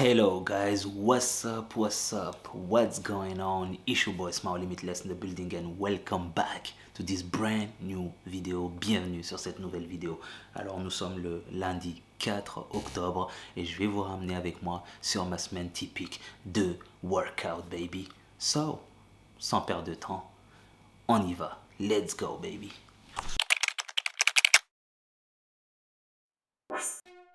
Hello guys, what's up, what's going on? It's your boy Smile Limitless in the building and welcome back to this brand new video. Bienvenue sur cette nouvelle vidéo. Alors nous sommes le lundi 4 octobre et je vais vous ramener avec moi sur ma semaine typique de workout baby. So, sans perdre de temps, on y va. Let's go baby.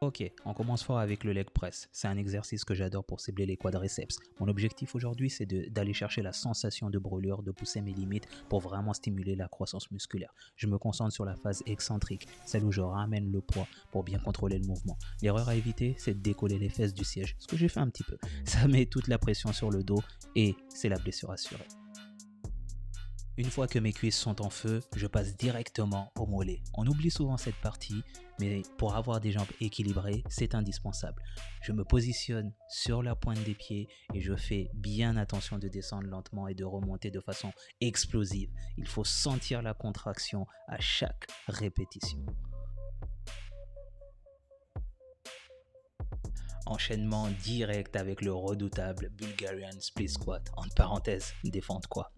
Ok, on commence fort avec le leg press. C'est un exercice que j'adore pour cibler les quadriceps. Mon objectif aujourd'hui, c'est d'aller chercher la sensation de brûlure, de pousser mes limites pour vraiment stimuler la croissance musculaire. Je me concentre sur la phase excentrique, celle où je ramène le poids pour bien contrôler le mouvement. L'erreur à éviter, c'est de décoller les fesses du siège, ce que j'ai fait un petit peu. Ça met toute la pression sur le dos et c'est la blessure assurée. Une fois que mes cuisses sont en feu, je passe directement au mollet. On oublie souvent cette partie, mais pour avoir des jambes équilibrées, c'est indispensable. Je me positionne sur la pointe des pieds et je fais bien attention de descendre lentement et de remonter de façon explosive. Il faut sentir la contraction à chaque répétition. Enchaînement direct avec le redoutable Bulgarian Split Squat, entre parenthèses, défendre quoi.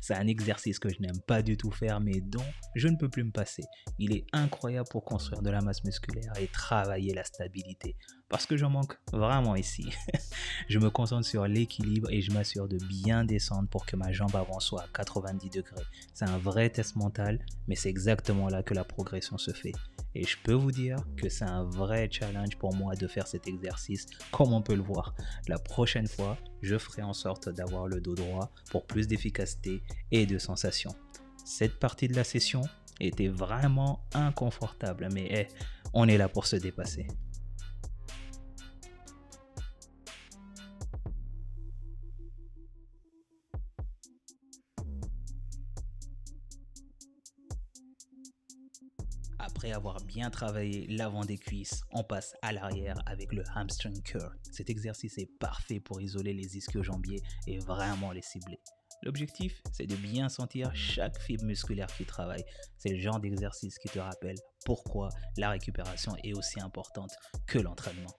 C'est un exercice que je n'aime pas du tout faire mais dont je ne peux plus me passer. Il est incroyable pour construire de la masse musculaire et travailler la stabilité parce que j'en manque vraiment ici. Je me concentre sur l'équilibre et je m'assure de bien descendre pour que ma jambe avant soit à 90 degrés. C'est un vrai test mental mais c'est exactement là que la progression se fait. Et je peux vous dire que c'est un vrai challenge pour moi de faire cet exercice comme on peut le voir. La prochaine fois, je ferai en sorte d'avoir le dos droit pour plus d'efficacité et de sensation. Cette partie de la session était vraiment inconfortable, mais on est là pour se dépasser. Après avoir bien travaillé l'avant des cuisses, on passe à l'arrière avec le hamstring curl. Cet exercice est parfait pour isoler les ischio-jambiers et vraiment les cibler. L'objectif, c'est de bien sentir chaque fibre musculaire qui travaille. C'est le genre d'exercice qui te rappelle pourquoi la récupération est aussi importante que l'entraînement.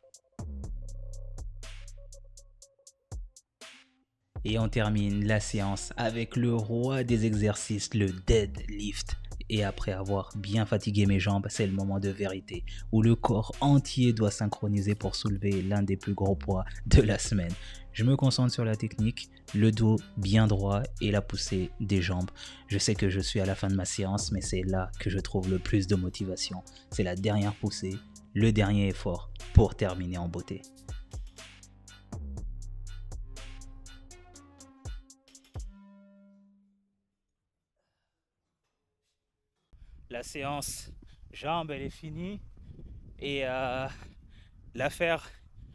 Et on termine la séance avec le roi des exercices, le deadlift. Et après avoir bien fatigué mes jambes, c'est le moment de vérité, où le corps entier doit synchroniser pour soulever l'un des plus gros poids de la semaine. Je me concentre sur la technique, le dos bien droit et la poussée des jambes. Je sais que je suis à la fin de ma séance, mais c'est là que je trouve le plus de motivation. C'est la dernière poussée, le dernier effort pour terminer en beauté. La séance jambes, elle est finie et la faire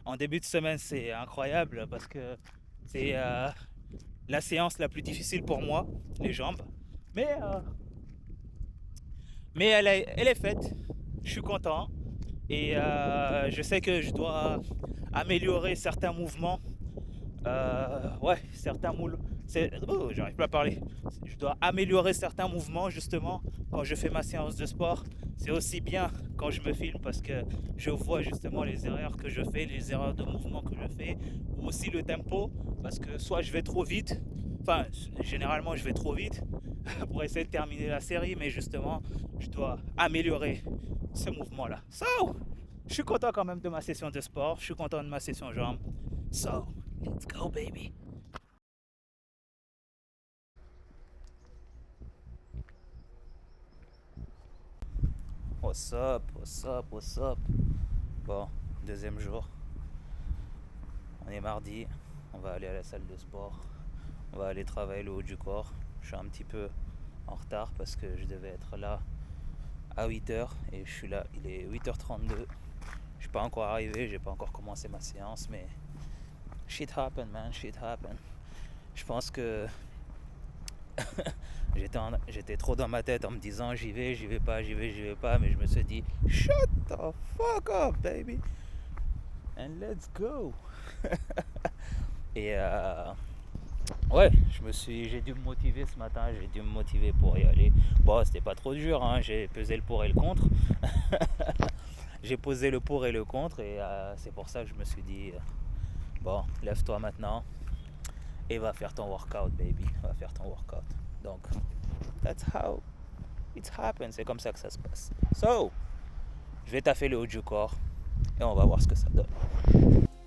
en début de semaine, c'est incroyable parce que c'est la séance la plus difficile pour moi, les jambes. Mais elle est faite, je suis content et je sais que je dois améliorer certains mouvements. Certains mouvements. J'arrive pas à parler. Je dois améliorer certains mouvements justement quand je fais ma séance de sport. C'est aussi bien quand je me filme parce que je vois justement les erreurs que je fais, les erreurs de mouvement que je fais, ou aussi le tempo parce que soit je vais trop vite, enfin généralement je vais trop vite pour essayer de terminer la série, mais justement je dois améliorer ce mouvement-là. So, je suis content quand même de ma session de sport, je suis content de ma session jambes. So, let's go, baby. What's up, what's up, what's up? Bon, deuxième jour. On est mardi. On va aller à la salle de sport. On va aller travailler le haut du corps. Je suis un petit peu en retard parce que je devais être là à 8h et je suis là. Il est 8h32. Je suis pas encore arrivé, j'ai pas encore commencé ma séance, mais shit happen, man, shit happen. Je pense que j'étais trop dans ma tête en me disant j'y vais pas, mais je me suis dit shut the fuck up baby and let's go. Et j'ai dû me motiver ce matin, j'ai dû me motiver pour y aller. Bon, c'était pas trop dur, hein, j'ai pesé le pour et le contre. J'ai posé le pour et le contre et c'est pour ça que je me suis dit Bon, lève-toi maintenant et va faire ton workout, baby. Va faire ton workout. Donc, that's how it happens. C'est comme ça que ça se passe. So, je vais taffer le haut du corps et on va voir ce que ça donne.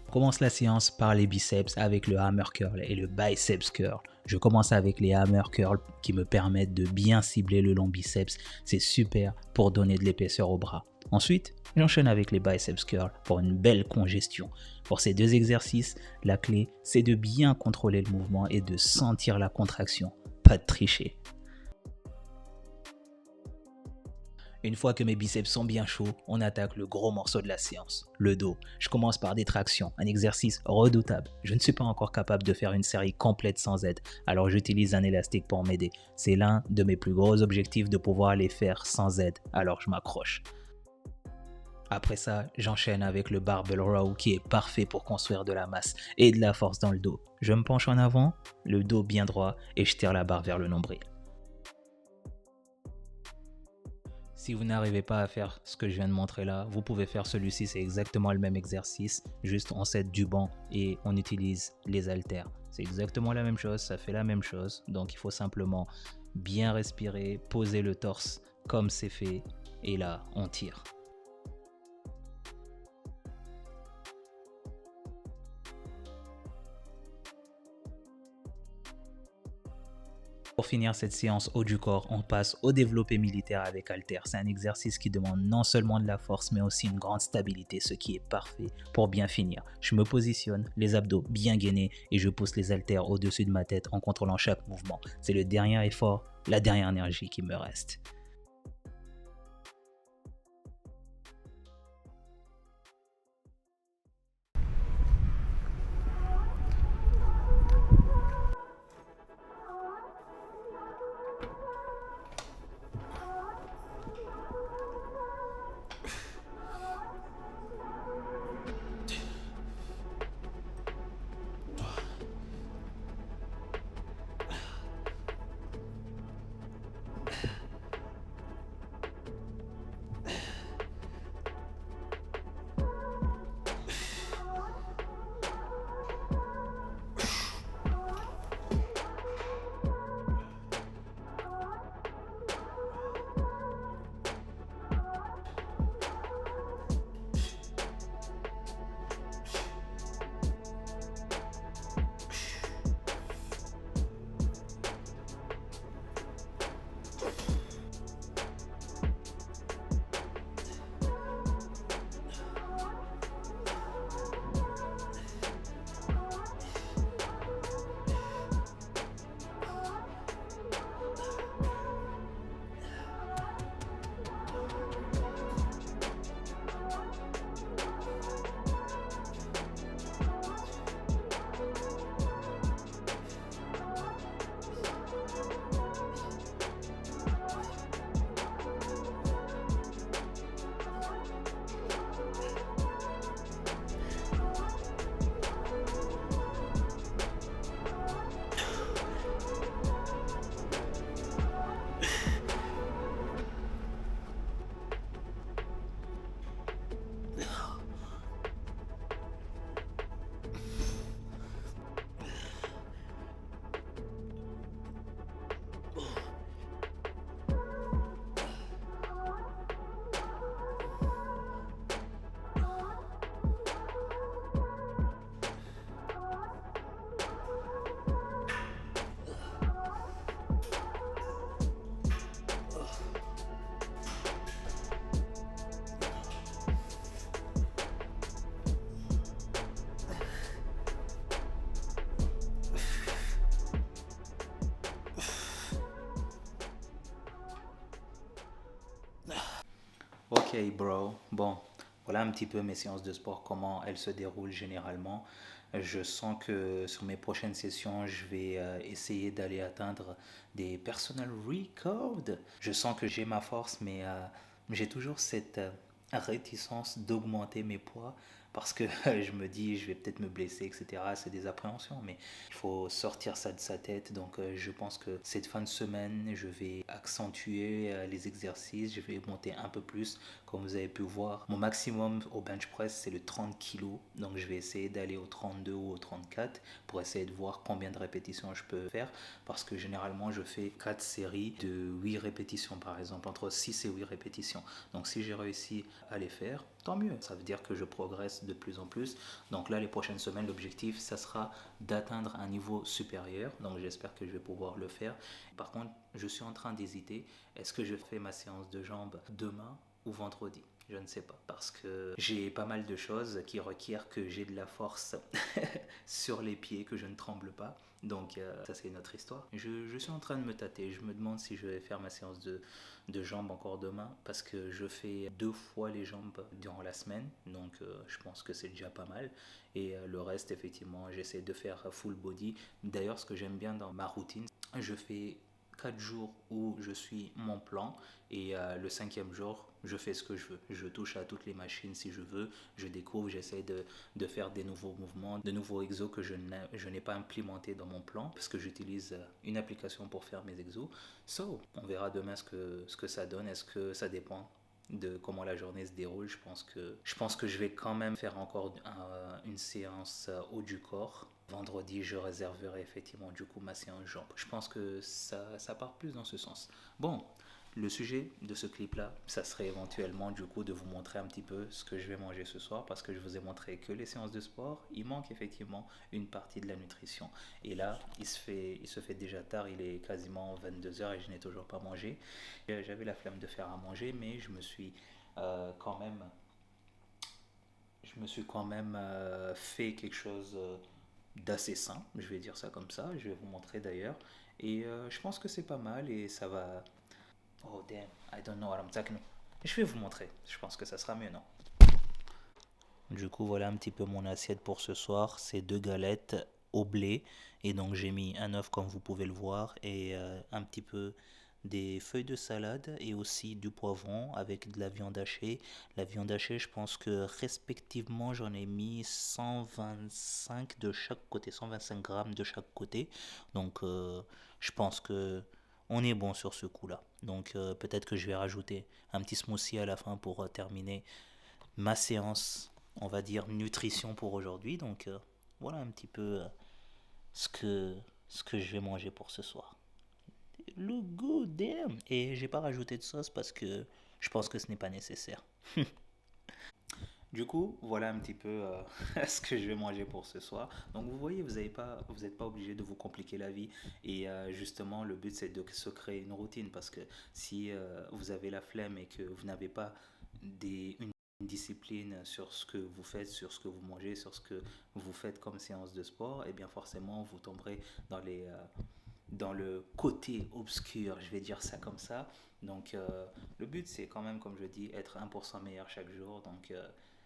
On commence la séance par les biceps avec le hammer curl et le biceps curl. Je commence avec les hammer curl qui me permettent de bien cibler le long biceps. C'est super pour donner de l'épaisseur au bras. Ensuite, j'enchaîne avec les biceps curl pour une belle congestion. Pour ces deux exercices, la clé, c'est de bien contrôler le mouvement et de sentir la contraction. Pas de tricher. Une fois que mes biceps sont bien chauds, on attaque le gros morceau de la séance, le dos. Je commence par des tractions, un exercice redoutable. Je ne suis pas encore capable de faire une série complète sans aide, alors j'utilise un élastique pour m'aider. C'est l'un de mes plus gros objectifs de pouvoir les faire sans aide, alors je m'accroche. Après ça, j'enchaîne avec le barbell row qui est parfait pour construire de la masse et de la force dans le dos. Je me penche en avant, le dos bien droit et je tire la barre vers le nombril. Si vous n'arrivez pas à faire ce que je viens de montrer là, vous pouvez faire celui-ci, c'est exactement le même exercice, juste on s'aide du banc et on utilise les haltères. C'est exactement la même chose, ça fait la même chose, donc il faut simplement bien respirer, poser le torse comme c'est fait et là on tire. Pour finir cette séance haut du corps, on passe au développé militaire avec haltères. C'est un exercice qui demande non seulement de la force, mais aussi une grande stabilité, ce qui est parfait pour bien finir. Je me positionne, les abdos bien gainés, et je pousse les haltères au-dessus de ma tête en contrôlant chaque mouvement. C'est le dernier effort, la dernière énergie qui me reste. Ok, bro. Bon, voilà un petit peu mes séances de sport, comment elles se déroulent généralement. Je sens que sur mes prochaines sessions, je vais essayer d'aller atteindre des personal records. Je sens que j'ai ma force, mais j'ai toujours cette réticence d'augmenter mes poids parce que je me dis je vais peut-être me blesser, etc. C'est des appréhensions, mais il faut sortir ça de sa tête. Donc je pense que cette fin de semaine, je vais accentuer les exercices, je vais monter un peu plus. Comme vous avez pu voir, mon maximum au bench press, c'est le 30 kg. Donc je vais essayer d'aller au 32 ou au 34 pour essayer de voir combien de répétitions je peux faire. Parce que généralement, je fais 4 séries de 8 répétitions, par exemple, entre 6 et 8 répétitions. Donc si j'ai réussi à les faire, tant mieux. Ça veut dire que je progresse de plus en plus. Donc là, les prochaines semaines, l'objectif, ça sera d'atteindre un niveau supérieur. Donc j'espère que je vais pouvoir le faire. Par contre, je suis en train d'hésiter. Est-ce que je fais ma séance de jambes demain ou vendredi? Je ne sais pas, parce que j'ai pas mal de choses qui requièrent que j'ai de la force sur les pieds, que je ne tremble pas. Donc ça c'est une autre histoire. Je suis en train de me tâter. Je me demande si je vais faire ma séance de jambes encore demain, parce que je fais 2 fois les jambes durant la semaine. Donc je pense que c'est déjà pas mal. Et le reste, effectivement, j'essaie de faire full body. D'ailleurs, ce que j'aime bien dans ma routine, je fais 4 jours où je suis mon plan, et le 5e jour, je fais ce que je veux. Je touche à toutes les machines si je veux, je découvre, j'essaie de faire des nouveaux mouvements, de nouveaux exos que je n'ai pas implémentés dans mon plan, parce que j'utilise une application pour faire mes exos. On verra demain ce que ça donne. Est-ce que ça dépend de comment la journée se déroule? Je pense que je vais quand même faire encore une séance haut du corps. Vendredi, je réserverai effectivement du coup ma séance jambes. Je pense que ça part plus dans ce sens. Bon, le sujet de ce clip là, ça serait éventuellement du coup de vous montrer un petit peu ce que je vais manger ce soir, parce que je vous ai montré que les séances de sport. Il manque effectivement une partie de la nutrition. Et là, il se fait déjà tard, il est quasiment 22 h et je n'ai toujours pas mangé. J'avais la flemme de faire à manger, mais je me suis quand même fait quelque chose d'assez sain, je vais dire ça comme ça, je vais vous montrer d'ailleurs. Et je pense que c'est pas mal, et ça va... Oh damn, I don't know what I'm talking about. Je vais vous montrer, je pense que ça sera mieux, non? Du coup, voilà un petit peu mon assiette pour ce soir. C'est 2 galettes au blé. Et donc, j'ai mis un œuf, comme vous pouvez le voir, et un petit peu des feuilles de salade, et aussi du poivron avec de la viande hachée. La viande hachée, je pense que respectivement, j'en ai mis 125 de chaque côté, 125 grammes de chaque côté. Donc, je pense que on est bon sur ce coup-là. Donc, peut-être que je vais rajouter un petit smoothie à la fin pour terminer ma séance, on va dire, nutrition pour aujourd'hui. Donc voilà un petit peu ce que je vais manger pour ce soir. Look good, damn! Et j'ai pas rajouté de sauce parce que je pense que ce n'est pas nécessaire. Du coup, voilà un petit peu ce que je vais manger pour ce soir. Donc vous voyez, vous n'êtes pas obligé de vous compliquer la vie. Et justement, le but c'est de se créer une routine, parce que si vous avez la flemme et que vous n'avez pas une discipline sur ce que vous faites, sur ce que vous mangez, sur ce que vous faites comme séance de sport, et bien forcément vous tomberez dans le côté obscur, je vais dire ça comme ça. Donc le but c'est quand même, comme je dis, être 1% meilleur chaque jour. Donc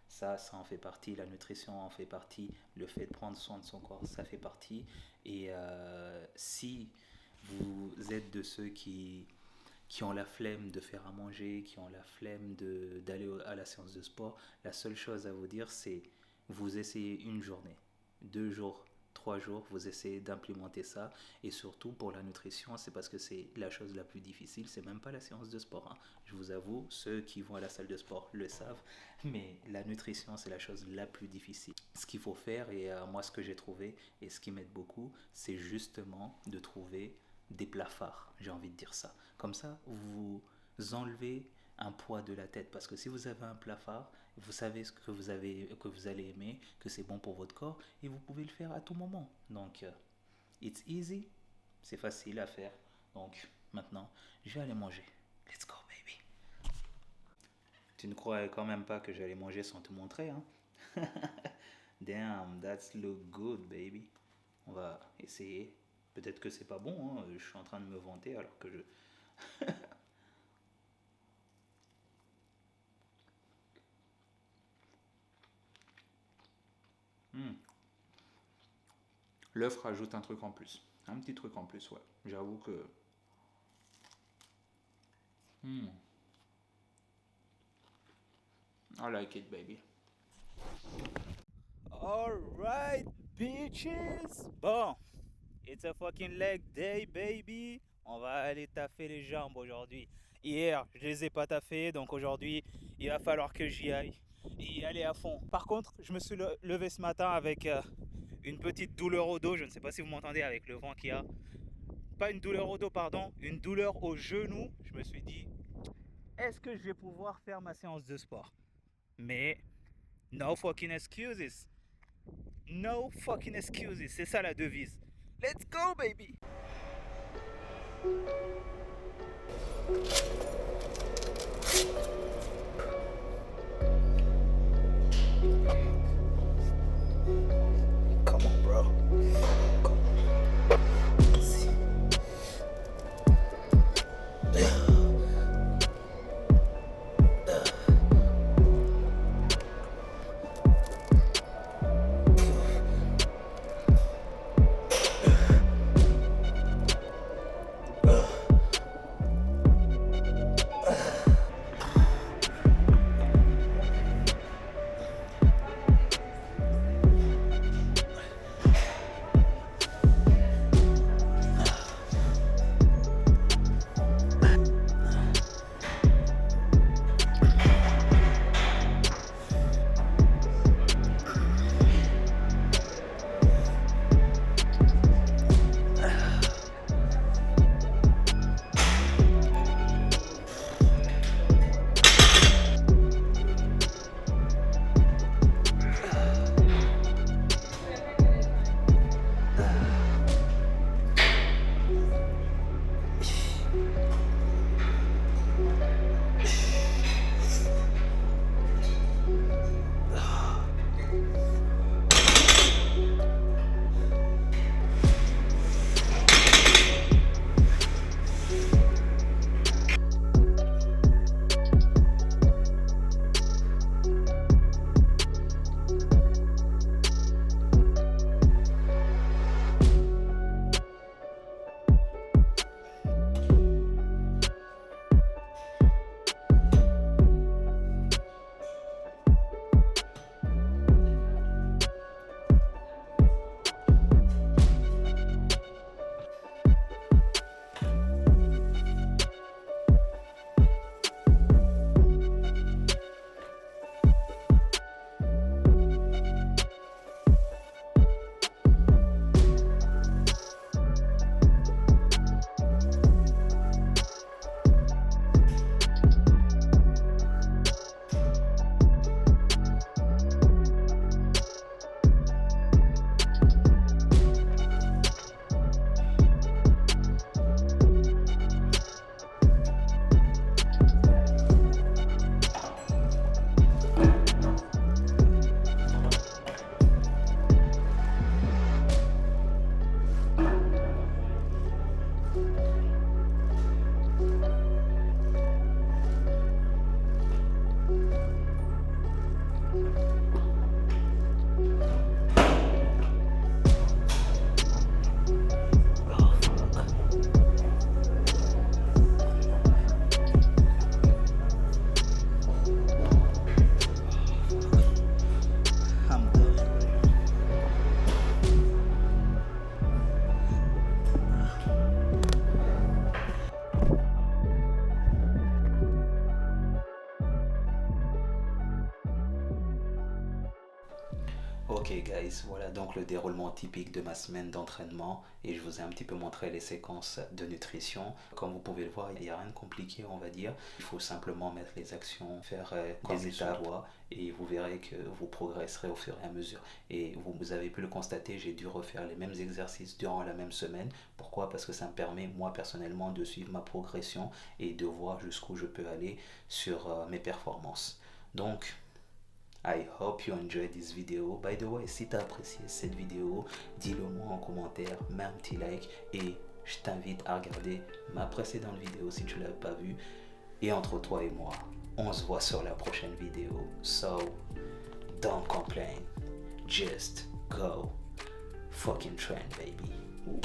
ça en fait partie, la nutrition en fait partie, le fait de prendre soin de son corps, ça fait partie. Et si vous êtes de ceux qui ont la flemme de faire à manger, qui ont la flemme d'aller à la séance de sport, la seule chose à vous dire, c'est vous essayez une journée, 2 jours, 3 jours, vous essayez d'implémenter ça. Et surtout pour la nutrition, c'est parce que c'est la chose la plus difficile, c'est même pas la séance de sport, hein. Je vous avoue, ceux qui vont à la salle de sport le savent, mais la nutrition, c'est la chose la plus difficile. Ce qu'il faut faire, et moi ce que j'ai trouvé, et ce qui m'aide beaucoup, c'est justement de trouver des plats phares, j'ai envie de dire ça. Comme ça, vous enlevez un poids de la tête, parce que si vous avez un plat phare, vous savez ce que que vous allez aimer, que c'est bon pour votre corps, et vous pouvez le faire à tout moment. Donc, it's easy, c'est facile à faire. Donc, maintenant, je vais aller manger. Let's go, baby. Tu ne croyais quand même pas que j'allais manger sans te montrer, hein? Damn, that's look good, baby. On va essayer. Peut-être que c'est pas bon, hein. Je suis en train de me vanter alors que je... Hmm. L'œuf rajoute un truc en plus. Un petit truc en plus, ouais. J'avoue que... Hmm. I like it, baby. bitches. Bon, it's a fucking leg day, baby. On va aller taffer les jambes aujourd'hui. Hier, je les ai pas taffées, donc aujourd'hui, il va falloir que j'y aille et y aller à fond. Par contre, je me suis levé ce matin avec une petite douleur au dos. Je ne sais pas si vous m'entendez avec le vent qu'il y a. Pas une douleur au dos, pardon, une douleur au genou. Je me suis dit, est-ce que je vais pouvoir faire ma séance de sport? Mais no fucking excuses. No fucking excuses. C'est ça la devise. Let's go, baby! Come on, bro. Come on. Easy. Ok guys, voilà donc le déroulement typique de ma semaine d'entraînement et je vous ai un petit peu montré les séquences de nutrition. Comme vous pouvez le voir, il n'y a rien de compliqué on va dire. Il faut simplement mettre les actions, faire des étapes et vous verrez que vous progresserez au fur et à mesure. Et vous avez pu le constater, j'ai dû refaire les mêmes exercices durant la même semaine. Pourquoi? Parce que ça me permet moi personnellement de suivre ma progression et de voir jusqu'où je peux aller sur mes performances. Donc, I hope you enjoyed this video. By the way, si tu as apprécié cette vidéo, dis-le moi en commentaire, mets un petit like et je t'invite à regarder ma précédente vidéo si tu ne l'as pas vue. Et entre toi et moi, on se voit sur la prochaine vidéo. So, don't complain. Just go fucking train, baby. Ooh.